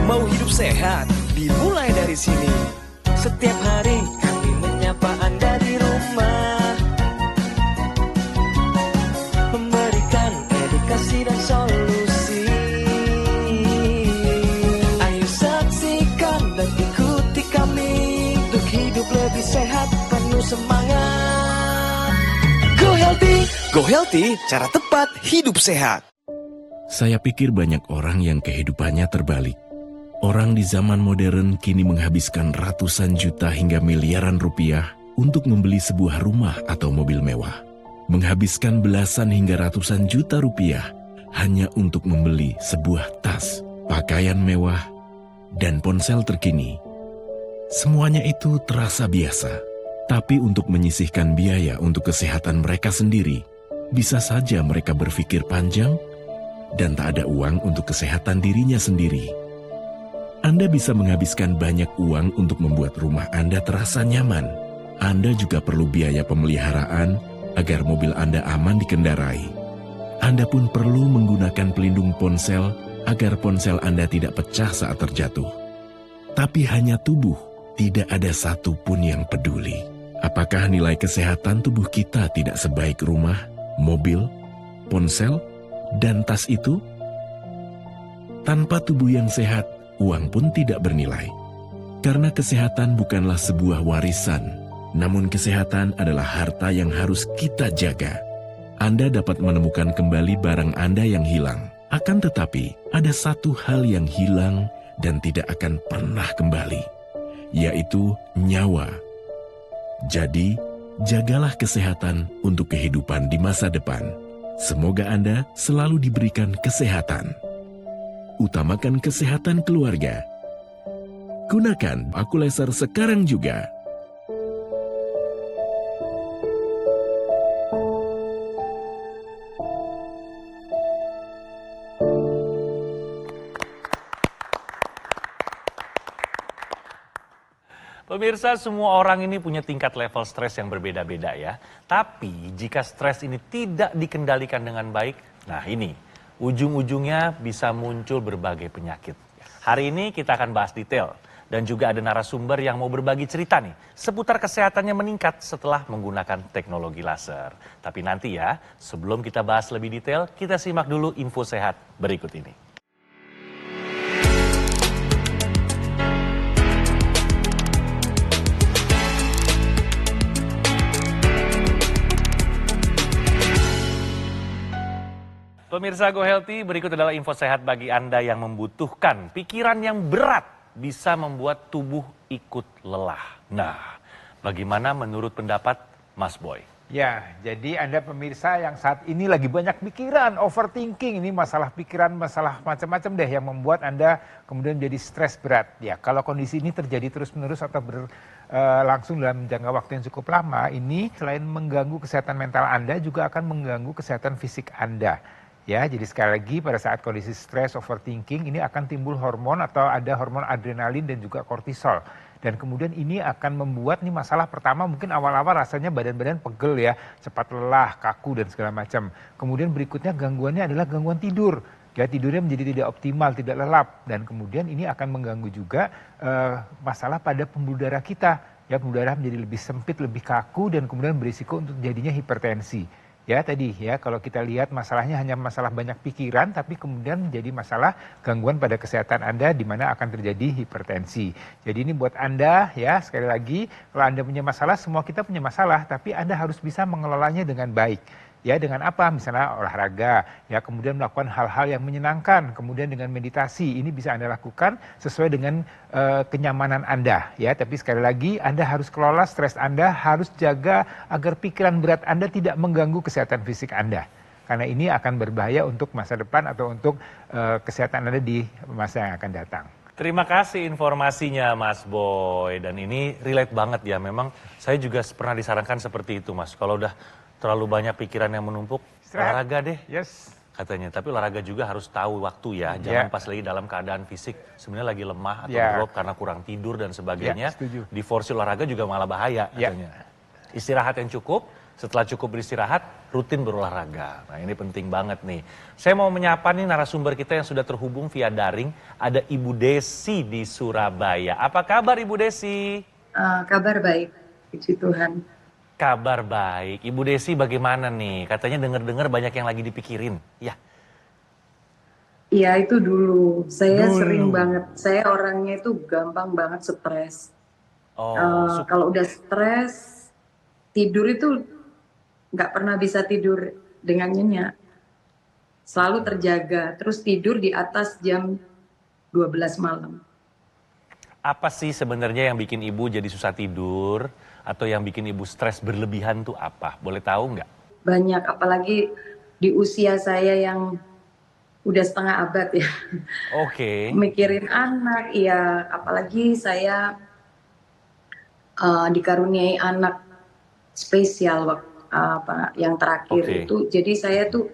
Mau hidup sehat, dimulai dari sini. Setiap hari kami menyapa Anda di rumah, memberikan edukasi dan solusi. Ayo saksikan dan ikuti kami untuk hidup lebih sehat, penuh semangat. Go Healthy, cara tepat hidup sehat. Saya pikir banyak orang yang kehidupannya terbalik. Orang di zaman modern kini menghabiskan ratusan juta hingga miliaran rupiah untuk membeli sebuah rumah atau mobil mewah. Menghabiskan belasan hingga ratusan juta rupiah hanya untuk membeli sebuah tas, pakaian mewah, dan ponsel terkini. Semuanya itu terasa biasa, tapi untuk menyisihkan biaya untuk kesehatan mereka sendiri, bisa saja mereka berpikir panjang dan tak ada uang untuk kesehatan dirinya sendiri. Anda bisa menghabiskan banyak uang untuk membuat rumah Anda terasa nyaman. Anda juga perlu biaya pemeliharaan agar mobil Anda aman dikendarai. Anda pun perlu menggunakan pelindung ponsel agar ponsel Anda tidak pecah saat terjatuh. Tapi hanya tubuh, tidak ada satupun yang peduli. Apakah nilai kesehatan tubuh kita tidak sebaik rumah, mobil, ponsel, dan tas itu? Tanpa tubuh yang sehat, uang pun tidak bernilai. Karena kesehatan bukanlah sebuah warisan, namun kesehatan adalah harta yang harus kita jaga. Anda dapat menemukan kembali barang Anda yang hilang. Akan tetapi, ada satu hal yang hilang dan tidak akan pernah kembali, yaitu nyawa. Jadi, jagalah kesehatan untuk kehidupan di masa depan. Semoga Anda selalu diberikan kesehatan. Utamakan kesehatan keluarga. Gunakan baku laser sekarang juga. Pemirsa, semua orang ini punya tingkat level stres yang berbeda-beda ya. Tapi jika stres ini tidak dikendalikan dengan baik, nah ini ujung-ujungnya bisa muncul berbagai penyakit. Hari ini kita akan bahas detail dan juga ada narasumber yang mau berbagi cerita nih seputar kesehatannya meningkat setelah menggunakan teknologi laser. Tapi nanti ya, sebelum kita bahas lebih detail, kita simak dulu info sehat berikut ini. Pemirsa Go Healthy, berikut adalah info sehat bagi Anda yang membutuhkan pikiran yang berat bisa membuat tubuh ikut lelah. Nah, bagaimana menurut pendapat Mas Boy? Ya, jadi Anda pemirsa yang saat ini lagi banyak pikiran, overthinking, ini masalah pikiran, masalah macam-macam deh yang membuat Anda kemudian jadi stres berat. Ya, kalau kondisi ini terjadi terus-menerus atau berlangsung dalam jangka waktu yang cukup lama, ini selain mengganggu kesehatan mental Anda juga akan mengganggu kesehatan fisik Anda. Ya, jadi sekali lagi pada saat kondisi stres, overthinking, ini akan timbul hormon atau ada hormon adrenalin dan juga kortisol. Dan kemudian ini akan membuat nih masalah pertama mungkin awal-awal rasanya badan-badan pegel ya, cepat lelah, kaku dan segala macam. Kemudian berikutnya gangguannya adalah gangguan tidur. Ya, tidurnya menjadi tidak optimal, tidak lelap. Dan kemudian ini akan mengganggu juga masalah pada pembuluh darah kita. Ya, pembuluh darah menjadi lebih sempit, lebih kaku dan kemudian berisiko untuk jadinya hipertensi. Ya tadi ya, kalau kita lihat masalahnya hanya masalah banyak pikiran, tapi kemudian menjadi masalah gangguan pada kesehatan Anda di mana akan terjadi hipertensi. Jadi ini buat Anda ya, sekali lagi kalau Anda punya masalah, semua kita punya masalah, tapi Anda harus bisa mengelolanya dengan baik. Ya, dengan apa? Misalnya olahraga, ya kemudian melakukan hal-hal yang menyenangkan, kemudian dengan meditasi, ini bisa Anda lakukan sesuai dengan kenyamanan Anda. Ya, tapi sekali lagi Anda harus kelola stres Anda, harus jaga agar pikiran berat Anda tidak mengganggu kesehatan fisik Anda. Karena ini akan berbahaya untuk masa depan atau untuk kesehatan Anda di masa yang akan datang. Terima kasih informasinya Mas Boy, dan ini relate banget ya, memang saya juga pernah disarankan seperti itu Mas, kalau udah terlalu banyak pikiran yang menumpuk, olahraga deh. Yes. Katanya, tapi olahraga juga harus tahu waktu ya, jangan pas lagi dalam keadaan fisik sebenarnya lagi lemah atau drop karena kurang tidur dan sebagainya. Diforsir olahraga juga malah bahaya katanya. Istirahat yang cukup, Setelah cukup beristirahat, rutin berolahraga. Nah ini penting banget nih. Saya mau menyapa nih narasumber kita yang sudah terhubung via daring. Ada Ibu Desi di Surabaya. Apa kabar Ibu Desi? Kabar baik, puji Tuhan. Kabar baik. Ibu Desi bagaimana nih? Katanya dengar-dengar banyak yang lagi dipikirin. Ya. Iya itu dulu, saya Dulu. sering banget, saya orangnya itu gampang banget stres. Oh, Kalau udah stres, tidur itu nggak pernah bisa tidur dengan nyenyak. Selalu terjaga, terus tidur di atas jam 12 malam. apa sih sebenarnya yang bikin ibu jadi susah tidur? Atau yang bikin ibu stres berlebihan tuh apa? Boleh tahu nggak? Banyak, apalagi di usia saya yang udah setengah abad ya. Oke. Mikirin anak, ya apalagi saya dikaruniai anak spesial yang terakhir Oke. itu. Jadi saya tuh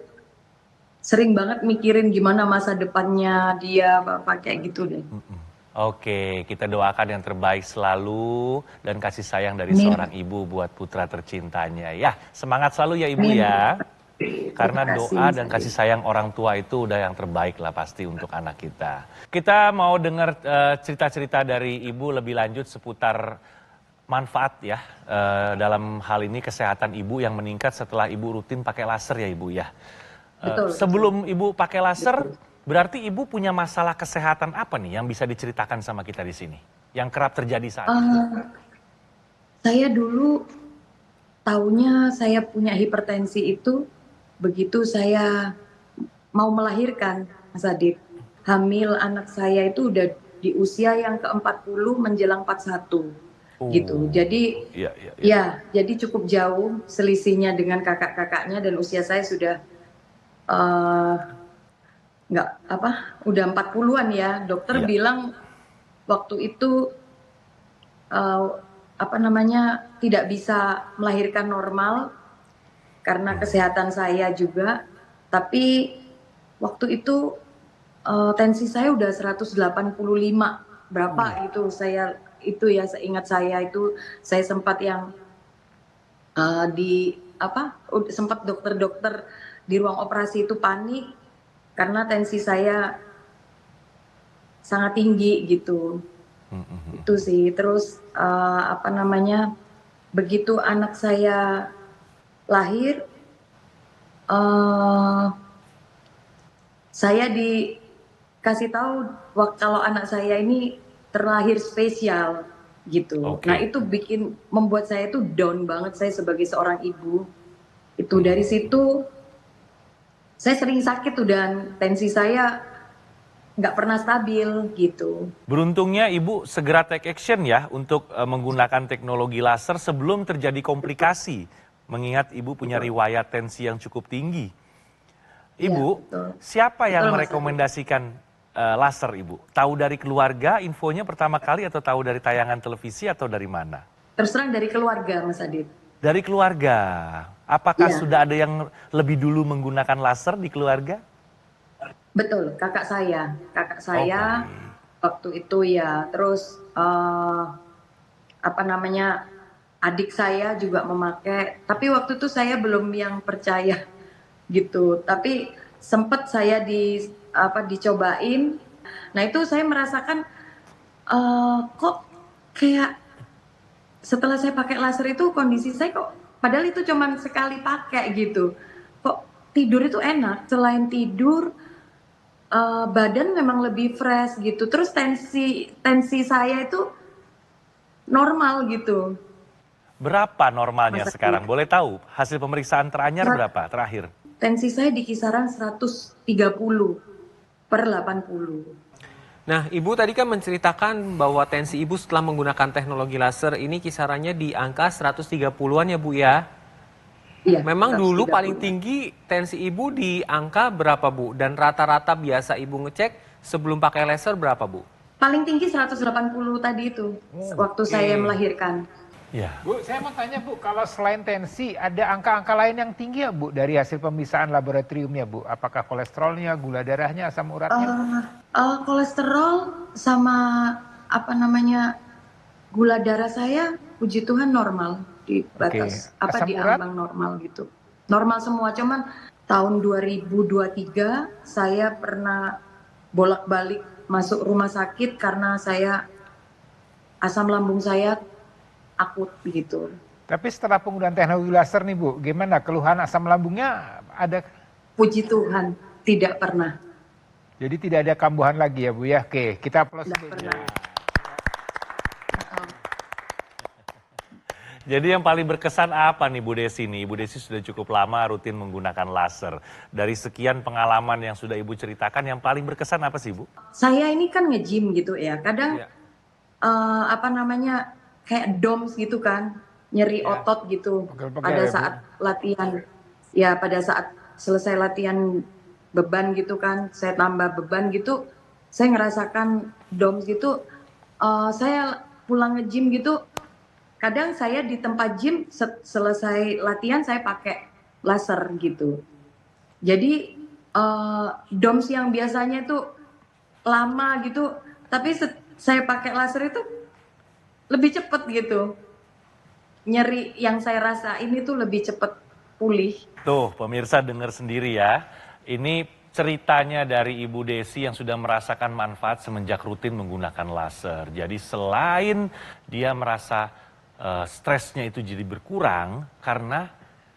sering banget mikirin gimana masa depannya dia, kayak gitu deh. Oke, kita doakan yang terbaik selalu dan kasih sayang dari Amin. seorang ibu buat putra tercintanya. Ya, semangat selalu ya ibu Amin. ya. Karena Terima kasih, doa dan Mas kasih sayang orang tua itu udah yang terbaik lah pasti untuk anak kita. Kita mau dengar cerita-cerita dari ibu lebih lanjut seputar manfaat ya dalam hal ini kesehatan ibu yang meningkat setelah ibu rutin pakai laser ya ibu ya. Betul. Sebelum ibu pakai laser, berarti ibu punya masalah kesehatan apa nih yang bisa diceritakan sama kita di sini? Yang kerap terjadi saat ini? Saya dulu taunya saya punya hipertensi itu begitu saya mau melahirkan, Mas Adit. Hamil anak saya itu udah di usia yang ke-40 menjelang 41 gitu. Jadi Iya. ya, jadi cukup jauh selisihnya dengan kakak-kakaknya dan usia saya sudah udah 40-an ya. Dokter Iya. bilang waktu itu tidak bisa melahirkan normal karena kesehatan saya juga. Tapi waktu itu tensi saya udah 185 berapa gitu. Seingat saya itu saya sempat yang sempat dokter-dokter di ruang operasi itu panik karena tensi saya sangat tinggi gitu. Itu sih. Terus begitu anak saya lahir, saya dikasih tahu kalau anak saya ini terlahir spesial gitu. Oke. Nah itu membuat saya itu down banget, saya sebagai seorang ibu. Itu dari situ saya sering sakit tuh dan tensi saya nggak pernah stabil gitu. Beruntungnya ibu segera take action ya untuk menggunakan teknologi laser sebelum terjadi komplikasi. Mengingat ibu punya riwayat tensi yang cukup tinggi. Ibu, Iya, betul. siapa yang Betul, Mas merekomendasikan laser ibu? Tahu dari keluarga infonya pertama kali atau tahu dari tayangan televisi atau dari mana? Terus terang dari keluarga, Mas Adit. Dari keluarga. Apakah Iya. sudah ada yang lebih dulu menggunakan laser di keluarga? Betul, kakak saya waktu itu ya. Terus adik saya juga memakai. Tapi waktu itu saya belum yang percaya gitu. Tapi sempat saya dicobain. Nah itu saya merasakan kok kayak setelah saya pakai laser itu kondisi saya kok padahal itu cuman sekali pakai gitu. Kok tidur itu enak. Selain tidur badan memang lebih fresh gitu. Terus tensi saya itu normal gitu. Berapa normalnya Masa sekarang? Boleh tahu hasil pemeriksaan teranyar berapa terakhir? Tensi saya di kisaran 130 per 80. Nah, Ibu tadi kan menceritakan bahwa tensi Ibu setelah menggunakan teknologi laser ini kisarannya di angka 130-an ya Bu ya? Iya, Memang 130. dulu paling tinggi tensi Ibu di angka berapa Bu? Dan rata-rata biasa Ibu ngecek sebelum pakai laser berapa Bu? Paling tinggi 180 tadi itu waktu saya melahirkan. Ya. Bu, saya mau tanya Bu, kalau selain tensi ada angka-angka lain yang tinggi ya Bu dari hasil pemeriksaan laboratoriumnya Bu? Apakah kolesterolnya, gula darahnya, asam uratnya? Kolesterol sama gula darah saya puji Tuhan normal. di batas Asam di urat? ambang normal gitu. Normal semua, cuman tahun 2023 saya pernah bolak-balik masuk rumah sakit karena asam lambung saya akut gitu. Tapi setelah penggunaan teknologi laser nih Bu, gimana keluhan asam lambungnya ada? Puji Tuhan, tidak pernah. Jadi tidak ada kambuhan lagi ya Bu ya. Oke, kita plus Tidak Bu. pernah. Jadi yang paling berkesan apa nih Bu Desi nih? Ibu Desi sudah cukup lama rutin menggunakan laser. Dari sekian pengalaman yang sudah Ibu ceritakan, yang paling berkesan apa sih Bu? Saya ini kan nge-gym gitu ya. Kadang Iya. kayak DOMS gitu kan, nyeri otot gitu Pegel-pegel pada ya, Bu? saat latihan. Ya pada saat selesai latihan beban gitu kan, saya tambah beban gitu, saya ngerasakan DOMS gitu. Saya pulang nge-gym gitu, kadang saya di tempat gym selesai latihan saya pakai laser gitu. Jadi DOMS yang biasanya itu lama gitu, tapi saya pakai laser itu lebih cepet gitu. Nyeri yang saya rasa ini tuh lebih cepet pulih. Tuh pemirsa dengar sendiri ya. Ini ceritanya dari Ibu Desi yang sudah merasakan manfaat semenjak rutin menggunakan laser. Jadi selain dia merasa stresnya itu jadi berkurang karena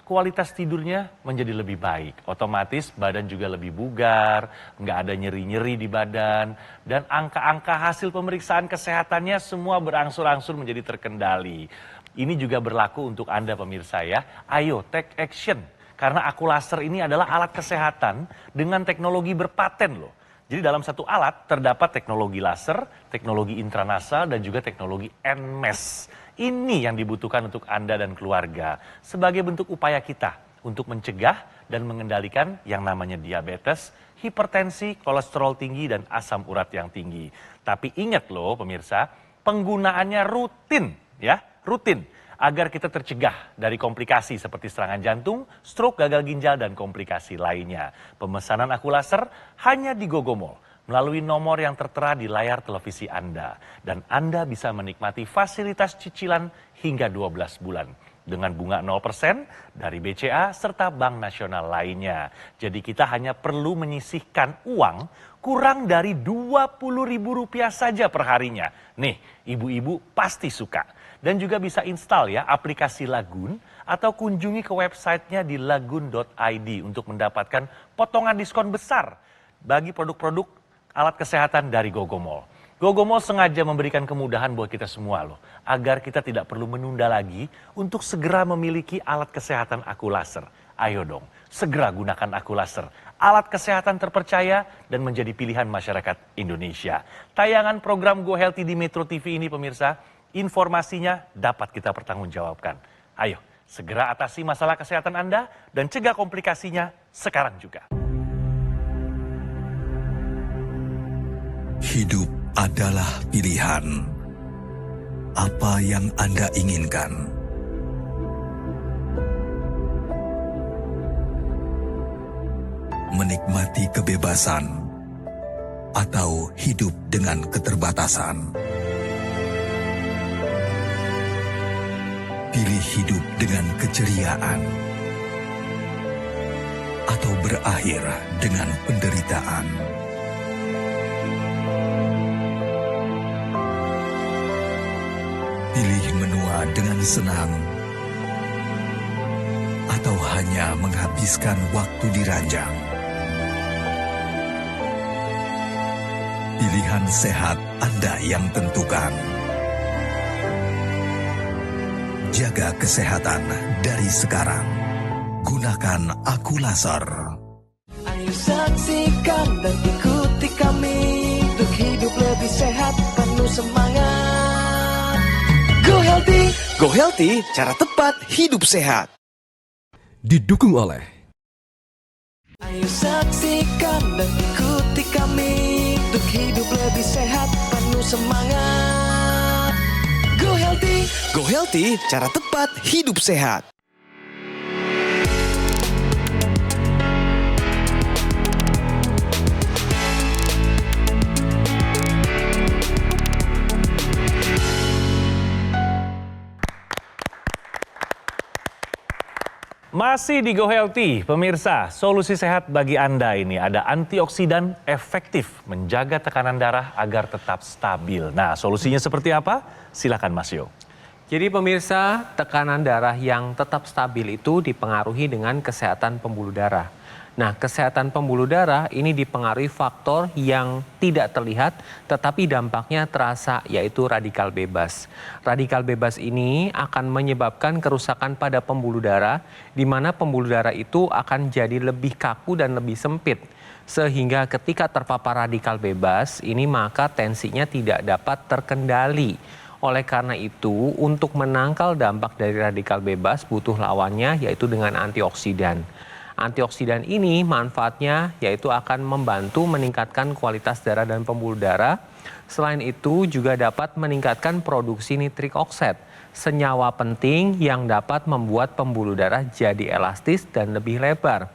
kualitas tidurnya menjadi lebih baik. Otomatis badan juga lebih bugar, nggak ada nyeri-nyeri di badan. Dan angka-angka hasil pemeriksaan kesehatannya semua berangsur-angsur menjadi terkendali. Ini juga berlaku untuk Anda pemirsa ya. Ayo take action. Karena Akulaser ini adalah alat kesehatan dengan teknologi berpaten loh. Jadi dalam satu alat terdapat teknologi laser, teknologi intranasal, dan juga teknologi NMES. Ini yang dibutuhkan untuk Anda dan keluarga sebagai bentuk upaya kita untuk mencegah dan mengendalikan yang namanya diabetes, hipertensi, kolesterol tinggi, dan asam urat yang tinggi. Tapi ingat loh pemirsa, penggunaannya rutin ya, rutin. Agar kita tercegah dari komplikasi seperti serangan jantung, stroke, gagal ginjal, dan komplikasi lainnya. Pemesanan Akulaser hanya di Gogomall melalui nomor yang tertera di layar televisi Anda. Dan Anda bisa menikmati fasilitas cicilan hingga 12 bulan. Dengan bunga 0% dari BCA serta Bank Nasional lainnya. Jadi kita hanya perlu menyisihkan uang kurang dari Rp20.000 saja per harinya. Nih, ibu-ibu pasti suka. Dan juga bisa install ya aplikasi Lagun atau kunjungi ke websitenya di lagun.id untuk mendapatkan potongan diskon besar bagi produk-produk alat kesehatan dari Gogomall. Gogomall sengaja memberikan kemudahan buat kita semua loh, agar kita tidak perlu menunda lagi untuk segera memiliki alat kesehatan Akulaser. Ayo dong, segera gunakan Akulaser, alat kesehatan terpercaya dan menjadi pilihan masyarakat Indonesia. Tayangan program Go Healthy di Metro TV ini pemirsa, informasinya dapat kita pertanggungjawabkan. Ayo, segera atasi masalah kesehatan Anda dan cegah komplikasinya sekarang juga. Hidup adalah pilihan. Apa yang Anda inginkan? Menikmati kebebasan atau hidup dengan keterbatasan? Pilih hidup dengan keceriaan atau berakhir dengan penderitaan. Pilih menua dengan senang atau hanya menghabiskan waktu di ranjang. Pilihan sehat Anda yang tentukan. Jaga kesehatan dari sekarang. Gunakan Akulaser. Ayo saksikan dan ikuti kami untuk hidup lebih sehat, penuh semangat. Go Healthy. Go Healthy, cara tepat hidup sehat. Didukung oleh Ayo saksikan dan ikuti kami untuk hidup lebih sehat, penuh semangat. Go Healthy. Go Healthy, cara tepat hidup sehat. Masih di Go Healthy, pemirsa, solusi sehat bagi Anda ini ada antioksidan efektif menjaga tekanan darah agar tetap stabil. Nah, solusinya seperti apa? Silakan Mas Yo. Jadi pemirsa, tekanan darah yang tetap stabil itu dipengaruhi dengan kesehatan pembuluh darah. Nah, kesehatan pembuluh darah ini dipengaruhi faktor yang tidak terlihat tetapi dampaknya terasa, yaitu radikal bebas. Radikal bebas ini akan menyebabkan kerusakan pada pembuluh darah, di mana pembuluh darah itu akan jadi lebih kaku dan lebih sempit. Sehingga ketika terpapar radikal bebas, ini maka tensinya tidak dapat terkendali. Oleh karena itu, untuk menangkal dampak dari radikal bebas butuh lawannya, yaitu dengan antioksidan. Antioksidan ini manfaatnya yaitu akan membantu meningkatkan kualitas darah dan pembuluh darah. Selain itu juga dapat meningkatkan produksi nitrik oksid, senyawa penting yang dapat membuat pembuluh darah jadi elastis dan lebih lebar.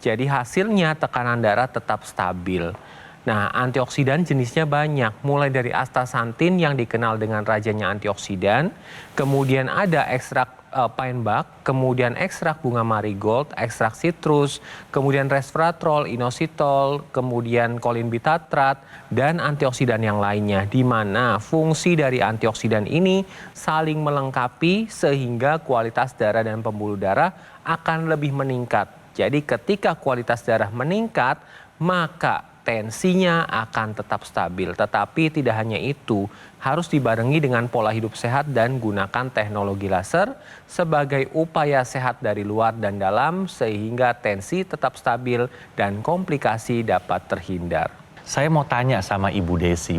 Jadi hasilnya tekanan darah tetap stabil. Nah, antioksidan jenisnya banyak, mulai dari astaxanthin yang dikenal dengan rajanya antioksidan, kemudian ada ekstrak pine bark, kemudian ekstrak bunga marigold, ekstrak citrus, kemudian resveratrol, inositol, kemudian kolinbitatrat, dan antioksidan yang lainnya, di mana fungsi dari antioksidan ini saling melengkapi sehingga kualitas darah dan pembuluh darah akan lebih meningkat. Jadi ketika kualitas darah meningkat, maka tensinya akan tetap stabil. Tetapi tidak hanya itu, harus dibarengi dengan pola hidup sehat dan gunakan teknologi laser sebagai upaya sehat dari luar dan dalam sehingga tensi tetap stabil dan komplikasi dapat terhindar. Saya mau tanya sama Ibu Desi.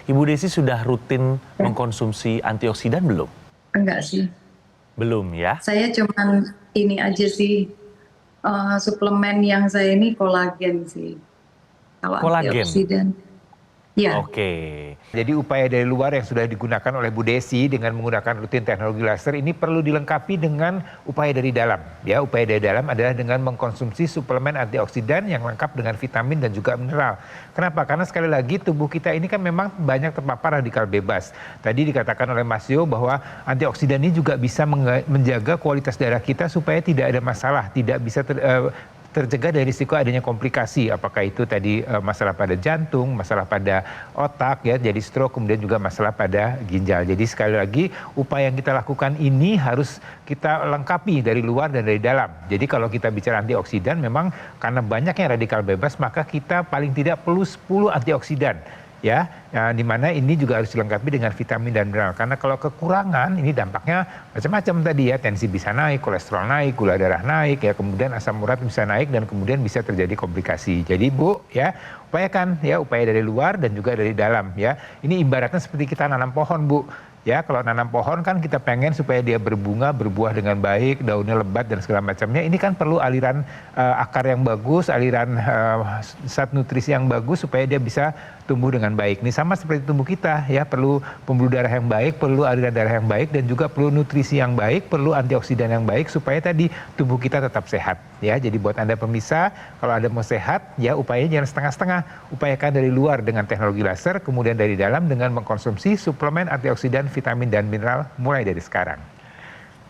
Ibu Desi sudah rutin mengkonsumsi antioksidan belum? Enggak sih. Belum ya? Saya cuman ini aja sih, suplemen yang saya ini kolagen sih. Kalau antioksidan. Ya. Oke. Jadi upaya dari luar yang sudah digunakan oleh Bu Desi dengan menggunakan rutin teknologi laser ini perlu dilengkapi dengan upaya dari dalam. Ya, upaya dari dalam adalah dengan mengkonsumsi suplemen antioksidan yang lengkap dengan vitamin dan juga mineral. Kenapa? Karena sekali lagi tubuh kita ini kan memang banyak terpapar radikal bebas. Tadi dikatakan oleh Mas Yo bahwa antioksidan ini juga bisa menjaga kualitas darah kita supaya tidak ada masalah, tidak bisa tercegah dari risiko adanya komplikasi, apakah itu tadi masalah pada jantung, masalah pada otak, ya, jadi stroke, kemudian juga masalah pada ginjal. Jadi sekali lagi upaya yang kita lakukan ini harus kita lengkapi dari luar dan dari dalam. Jadi kalau kita bicara antioksidan, memang karena banyaknya radikal bebas, maka kita paling tidak perlu 10 antioksidan. Ya, di mana ini juga harus dilengkapi dengan vitamin dan mineral. Karena kalau kekurangan, ini dampaknya macam-macam tadi ya. Tensi bisa naik, kolesterol naik, gula darah naik, ya, kemudian asam urat bisa naik dan kemudian bisa terjadi komplikasi. Jadi Bu, ya, upayakan ya, upaya dari luar dan juga dari dalam ya. Ini ibaratnya seperti kita nanam pohon, Bu. Ya, kalau nanam pohon kan kita pengen supaya dia berbunga, berbuah dengan baik, daunnya lebat dan segala macamnya. Ini kan perlu aliran akar yang bagus, aliran zat nutrisi yang bagus supaya dia bisa tumbuh dengan baik. Ini sama seperti tubuh kita ya, perlu pembuluh darah yang baik, perlu aliran darah yang baik dan juga perlu nutrisi yang baik, perlu antioksidan yang baik supaya tadi tubuh kita tetap sehat ya. Jadi buat Anda pemirsa, kalau Anda mau sehat ya upayanya jangan setengah-setengah. Upayakan dari luar dengan teknologi laser, kemudian dari dalam dengan mengkonsumsi suplemen antioksidan, vitamin dan mineral mulai dari sekarang.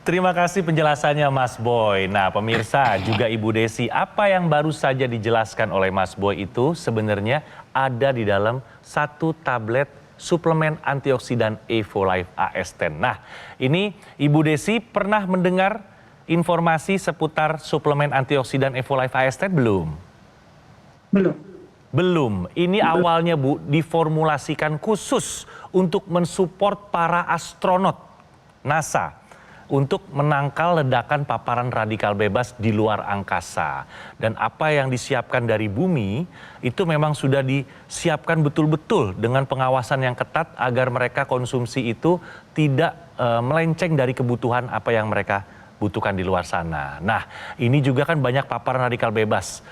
Terima kasih penjelasannya Mas Boy. Nah pemirsa juga Ibu Desi, apa yang baru saja dijelaskan oleh Mas Boy itu sebenarnya ada di dalam satu tablet suplemen antioksidan Evolife AS10. Nah ini Ibu Desi pernah mendengar informasi seputar suplemen antioksidan Evolife AS10 belum? Belum. Ini awalnya Bu diformulasikan khusus untuk mensupport para astronot NASA untuk menangkal ledakan paparan radikal bebas di luar angkasa. Dan apa yang disiapkan dari bumi itu memang sudah disiapkan betul-betul dengan pengawasan yang ketat agar mereka konsumsi itu tidak melenceng dari kebutuhan apa yang mereka butuhkan di luar sana. Nah, ini juga kan banyak paparan radikal bebas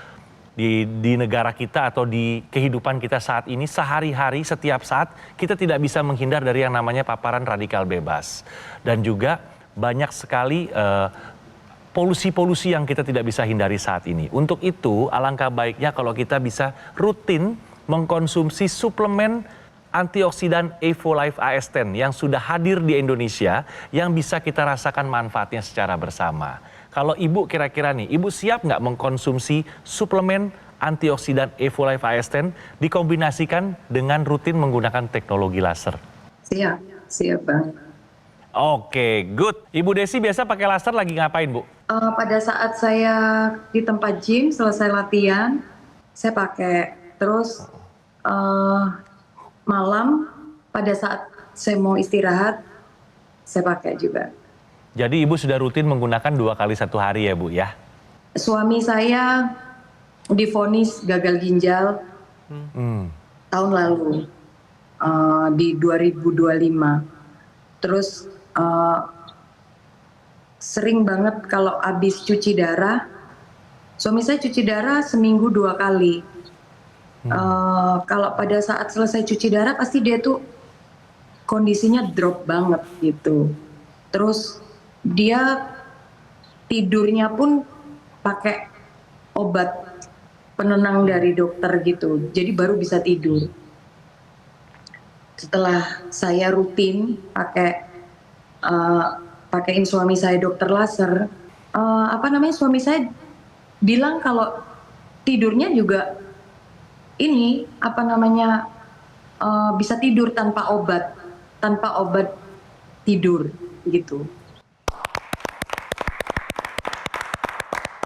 di negara kita atau di kehidupan kita saat ini, sehari-hari setiap saat kita tidak bisa menghindar dari yang namanya paparan radikal bebas. Dan juga banyak sekali polusi-polusi yang kita tidak bisa hindari saat ini. Untuk itu alangkah baiknya kalau kita bisa rutin mengkonsumsi suplemen antioksidan Evolife AS10 yang sudah hadir di Indonesia yang bisa kita rasakan manfaatnya secara bersama. Kalau Ibu kira-kira nih, Ibu siap nggak mengkonsumsi suplemen antioksidan Evolife AS10 dikombinasikan dengan rutin menggunakan teknologi laser? Siap banget. Oke, good. Ibu Desi biasa pakai laser lagi ngapain, Bu? Pada saat saya di tempat gym selesai latihan, saya pakai. Terus malam pada saat saya mau istirahat, saya pakai juga. Jadi Ibu sudah rutin menggunakan 2 kali 1 hari ya, Bu ya? Suami saya divonis gagal ginjal tahun lalu di 2025. Terus sering banget kalau habis cuci darah, suami saya cuci darah seminggu 2 kali. Kalau pada saat selesai cuci darah pasti dia tuh kondisinya drop banget gitu. Terus dia tidurnya pun pakai obat penenang dari dokter gitu, jadi baru bisa tidur. Setelah saya rutin pakein suami saya dokter laser, suami saya bilang kalau tidurnya juga bisa tidur tanpa obat tidur gitu.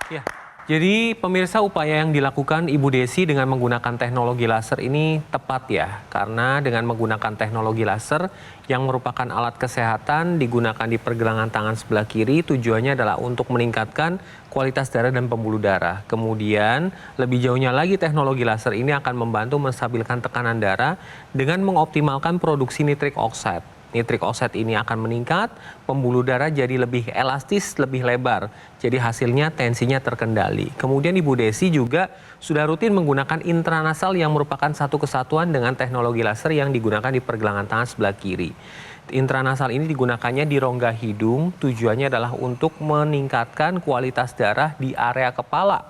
Ya, jadi pemirsa, upaya yang dilakukan Ibu Desi dengan menggunakan teknologi laser ini tepat ya. Karena dengan menggunakan teknologi laser yang merupakan alat kesehatan digunakan di pergelangan tangan sebelah kiri, tujuannya adalah untuk meningkatkan kualitas darah dan pembuluh darah. Kemudian lebih jauhnya lagi teknologi laser ini akan membantu menstabilkan tekanan darah dengan mengoptimalkan produksi nitrik oxide. Nitrik oxide ini akan meningkat, pembuluh darah jadi lebih elastis, lebih lebar. Jadi hasilnya tensinya terkendali. Kemudian Ibu Desi juga sudah rutin menggunakan intranasal yang merupakan satu kesatuan dengan teknologi laser yang digunakan di pergelangan tangan sebelah kiri. Intranasal ini digunakannya di rongga hidung, tujuannya adalah untuk meningkatkan kualitas darah di area kepala,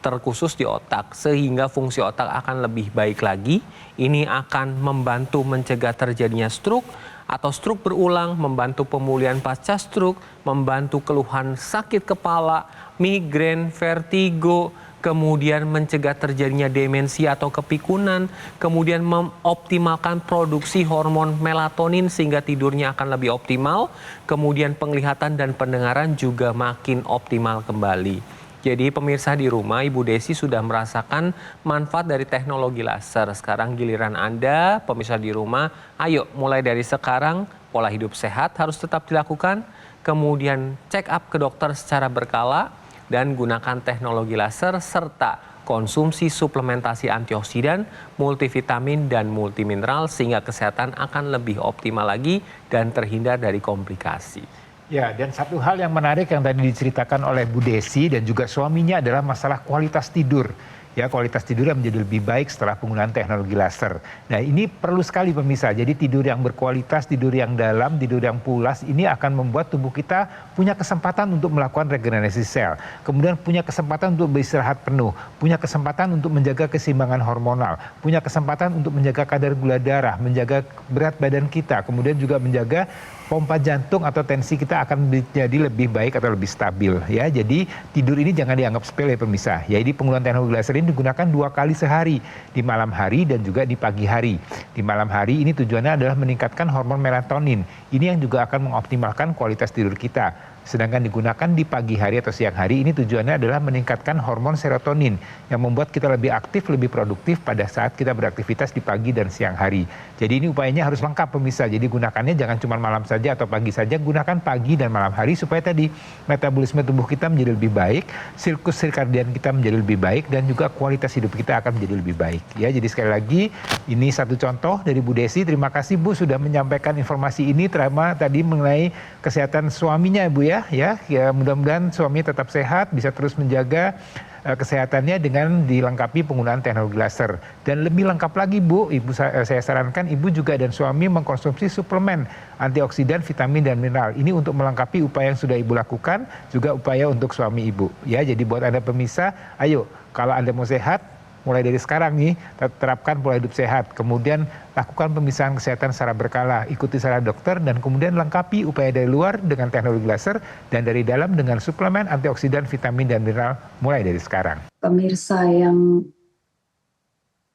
terkhusus di otak, sehingga fungsi otak akan lebih baik lagi. Ini akan membantu mencegah terjadinya stroke atau stroke berulang, membantu pemulihan pasca stroke, membantu keluhan sakit kepala, migrain, vertigo, kemudian mencegah terjadinya demensia atau kepikunan, kemudian mengoptimalkan produksi hormon melatonin sehingga tidurnya akan lebih optimal, kemudian penglihatan dan pendengaran juga makin optimal kembali. Jadi pemirsa di rumah, Ibu Desi sudah merasakan manfaat dari teknologi laser. Sekarang giliran Anda, pemirsa di rumah, ayo mulai dari sekarang pola hidup sehat harus tetap dilakukan. Kemudian check up ke dokter secara berkala dan gunakan teknologi laser serta konsumsi suplementasi antioksidan, multivitamin dan multimineral sehingga kesehatan akan lebih optimal lagi dan terhindar dari komplikasi. Ya, dan satu hal yang menarik yang tadi diceritakan oleh Bu Desi dan juga suaminya adalah masalah kualitas tidur. Ya, kualitas tidur yang menjadi lebih baik setelah penggunaan teknologi laser. Nah, ini perlu sekali pemirsa. Jadi tidur yang berkualitas, tidur yang dalam, tidur yang pulas, ini akan membuat tubuh kita punya kesempatan untuk melakukan regenerasi sel. Kemudian punya kesempatan untuk beristirahat penuh, punya kesempatan untuk menjaga keseimbangan hormonal, punya kesempatan untuk menjaga kadar gula darah, menjaga berat badan kita, kemudian juga menjaga pompa jantung atau tensi kita akan menjadi lebih baik atau lebih stabil ya. Jadi tidur ini jangan dianggap sepele pemirsa. Ya, jadi penggunaan teknologi laser ini digunakan 2 kali sehari, di malam hari dan juga di pagi hari. Di malam hari ini tujuannya adalah meningkatkan hormon melatonin. Ini yang juga akan mengoptimalkan kualitas tidur kita. Sedangkan digunakan di pagi hari atau siang hari ini tujuannya adalah meningkatkan hormon serotonin yang membuat kita lebih aktif, lebih produktif pada saat kita beraktivitas di pagi dan siang hari. Jadi ini upayanya harus lengkap pemirsa. Jadi gunakannya jangan cuma malam saja atau pagi saja, gunakan pagi dan malam hari supaya tadi metabolisme tubuh kita menjadi lebih baik, siklus sirkadian kita menjadi lebih baik dan juga kualitas hidup kita akan menjadi lebih baik. Ya, jadi sekali lagi ini satu contoh dari Bu Desi. Terima kasih Bu sudah menyampaikan informasi ini terutama tadi mengenai kesehatan suaminya Bu ya. Ya, mudah-mudahan suami tetap sehat, bisa terus menjaga kesehatannya dengan dilengkapi penggunaan teknologi laser. Dan lebih lengkap lagi Bu, saya sarankan Ibu juga dan suami mengkonsumsi suplemen antioksidan, vitamin dan mineral. Ini untuk melengkapi upaya yang sudah Ibu lakukan, juga upaya untuk suami Ibu. Ya, jadi buat Anda pemirsa, ayo kalau Anda mau sehat, mulai dari sekarang nih, terapkan pola hidup sehat. Kemudian lakukan pemisahan kesehatan secara berkala, ikuti saran dokter, dan kemudian lengkapi upaya dari luar dengan teknologi laser dan dari dalam dengan suplemen antioksidan, vitamin, dan mineral mulai dari sekarang. Pemirsa yang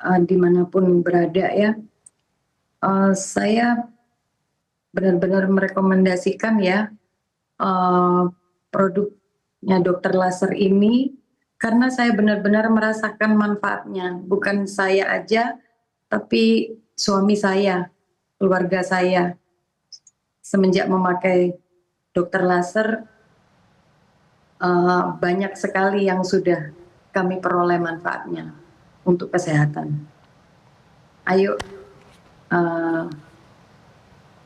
dimanapun berada ya, saya benar-benar merekomendasikan ya produknya Dokter Laser ini karena saya benar-benar merasakan manfaatnya. Bukan saya aja, tapi suami saya, keluarga saya. Semenjak memakai Dokter Laser, banyak sekali yang sudah kami peroleh manfaatnya untuk kesehatan. Ayo,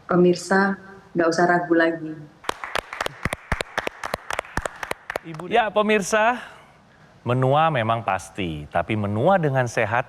pemirsa, nggak usah ragu lagi. Ya pemirsa, menua memang pasti, tapi menua dengan sehat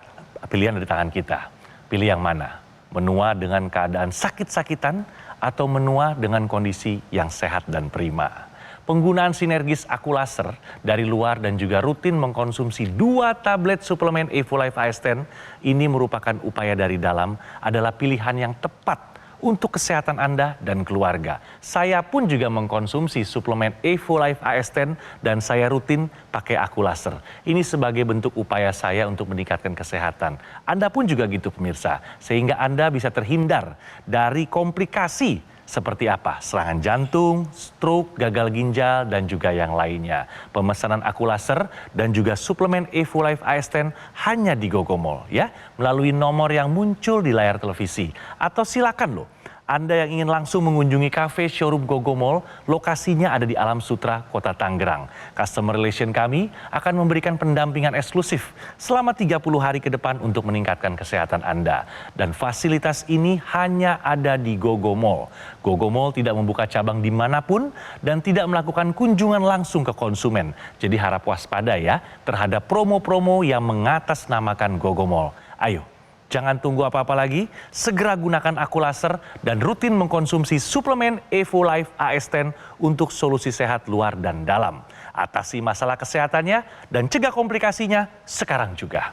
pilihan dari tangan kita. Pilih yang mana? Menua dengan keadaan sakit-sakitan atau menua dengan kondisi yang sehat dan prima? Penggunaan sinergis Aqualaser dari luar dan juga rutin mengkonsumsi 2 tablet suplemen Evolulife AS10 ini merupakan upaya dari dalam adalah pilihan yang tepat untuk kesehatan Anda dan keluarga. Saya pun juga mengkonsumsi suplemen Evolulife AS10 dan saya rutin pakai Aqualaser. Ini sebagai bentuk upaya saya untuk meningkatkan kesehatan. Anda pun juga gitu pemirsa, sehingga Anda bisa terhindar dari komplikasi seperti apa? Serangan jantung, stroke, gagal ginjal, dan juga yang lainnya. Pemesanan Aqualaser dan juga suplemen Evolulife AS10 hanya di Gogomall ya, melalui nomor yang muncul di layar televisi. Atau silakan loh, Anda yang ingin langsung mengunjungi kafe showroom Gogomall, lokasinya ada di Alam Sutra, Kota Tangerang. Customer relation kami akan memberikan pendampingan eksklusif selama 30 hari ke depan untuk meningkatkan kesehatan Anda. Dan fasilitas ini hanya ada di Gogomall. Gogomall tidak membuka cabang dimanapun dan tidak melakukan kunjungan langsung ke konsumen. Jadi harap waspada ya terhadap promo-promo yang mengatasnamakan Gogomall. Ayo, jangan tunggu apa-apa lagi, segera gunakan Aqualaser dan rutin mengkonsumsi suplemen Evolulife AS10 untuk solusi sehat luar dan dalam. Atasi masalah kesehatannya dan cegah komplikasinya sekarang juga.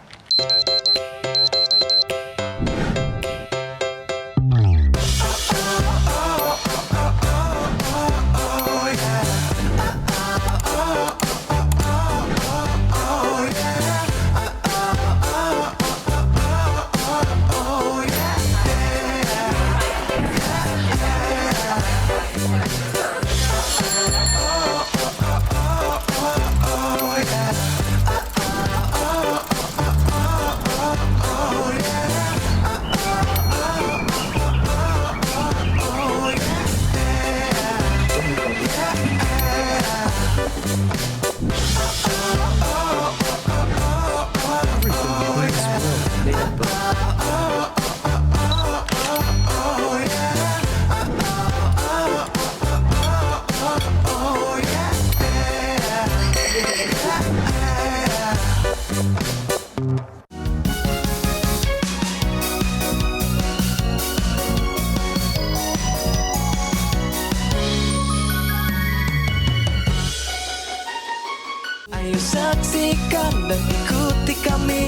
Ayo saksikan dan ikuti kami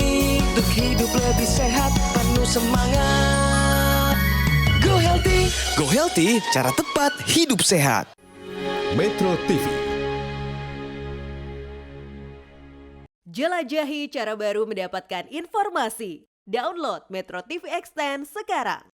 untuk hidup lebih sehat, penuh semangat. Go Healthy. Go Healthy, cara tepat hidup sehat. Metro TV. Jelajahi cara baru mendapatkan informasi. Download Metro TV Extend sekarang.